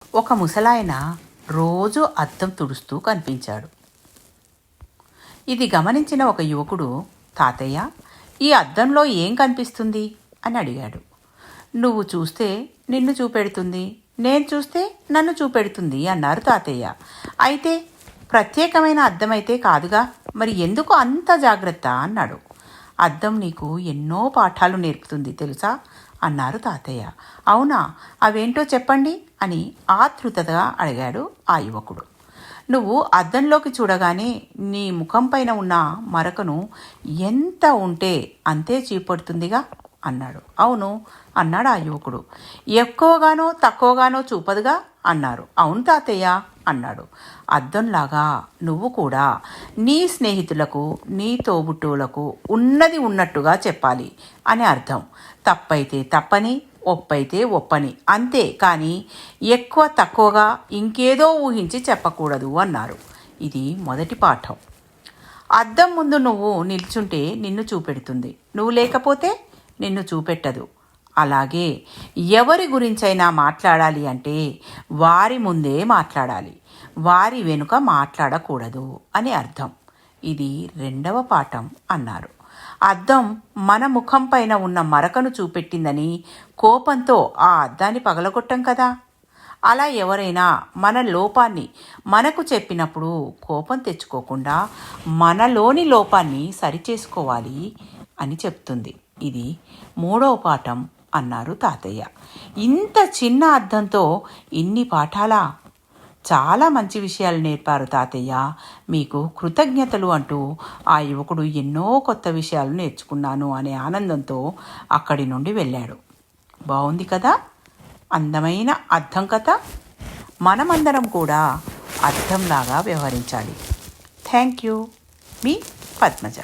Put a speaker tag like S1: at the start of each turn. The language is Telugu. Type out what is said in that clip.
S1: ఒక ముసలాయన రోజు అద్దం తుడుస్తూ కనిపించాడు. ఇది గమనించిన ఒక యువకుడు, తాతయ్య, ఈ అద్దంలో ఏం కనిపిస్తుంది అని అడిగాడు. నువ్వు చూస్తే నిన్ను చూపెడుతుంది, నేను చూస్తే నన్ను చూపెడుతుంది అన్నారు తాతయ్య. అయితే ప్రత్యేకమైన అద్దమైతే కాదుగా, మరి ఎందుకు అంత జాగ్రత్త అన్నాడు. అద్దం నీకు ఎన్నో పాఠాలు నేర్పుతుంది తెలుసా అన్నారు తాతయ్య. అవునా, అవేంటో చెప్పండి అని ఆతృతగా అడిగాడు ఆ యువకుడు. నువ్వు అద్దంలోకి చూడగానే నీ ముఖం పైన ఉన్న మరకను ఎంత ఉంటే అంతే చూపడుతుందిగా అన్నాడు. అవును అన్నాడు ఆ యువకుడు. ఎక్కువగానో తక్కువగానో చూపదుగా అన్నారు. అవును తాతయ్య అన్నాడు. అద్దంలాగా నువ్వు కూడా నీ స్నేహితులకు, నీ తోబుట్టువులకు ఉన్నది ఉన్నట్టుగా చెప్పాలి అని అర్థం. తప్పైతే తప్పని, ఒప్పైతే ఒప్పని, అంతే కానీ ఎక్కువ తక్కువగా ఇంకేదో ఊహించి చెప్పకూడదు అన్నారు. ఇది మొదటి పాఠం. అద్దం ముందు నువ్వు నిల్చుంటే నిన్ను చూపెడుతుంది, నువ్వు లేకపోతే నిన్ను చూపెట్టదు. అలాగే ఎవరి గురించైనా మాట్లాడాలి అంటే వారి ముందే మాట్లాడాలి, వారి వెనుక మాట్లాడకూడదు అని అర్థం. ఇది రెండవ పాఠం అన్నారు. అద్దం మన ముఖం పైన ఉన్న మరకను చూపెట్టిందని కోపంతో ఆ అద్దాన్ని పగలగొట్టం కదా. అలా ఎవరైనా మన లోపాన్ని మనకు చెప్పినప్పుడు కోపం తెచ్చుకోకుండా మనలోని లోపాన్ని సరిచేసుకోవాలి అని చెప్తుంది. ఇది మూడవ పాఠం అన్నారు తాతయ్య. ఇంత చిన్న అద్దంతో ఇన్ని పాఠాలా? చాలా మంచి విషయాలు నేర్పారు తాతయ్య, మీకు కృతజ్ఞతలు అంటూ ఆ యువకుడు ఎన్నో కొత్త విషయాలు నేర్చుకున్నాను అనే ఆనందంతో అక్కడి నుండి వెళ్ళాడు. బాగుంది కదా అందమైన అద్దం కథ. మనమందరం కూడా అద్దంలాగా వ్యవహరించాలి. Thank you. మీ పద్మజ.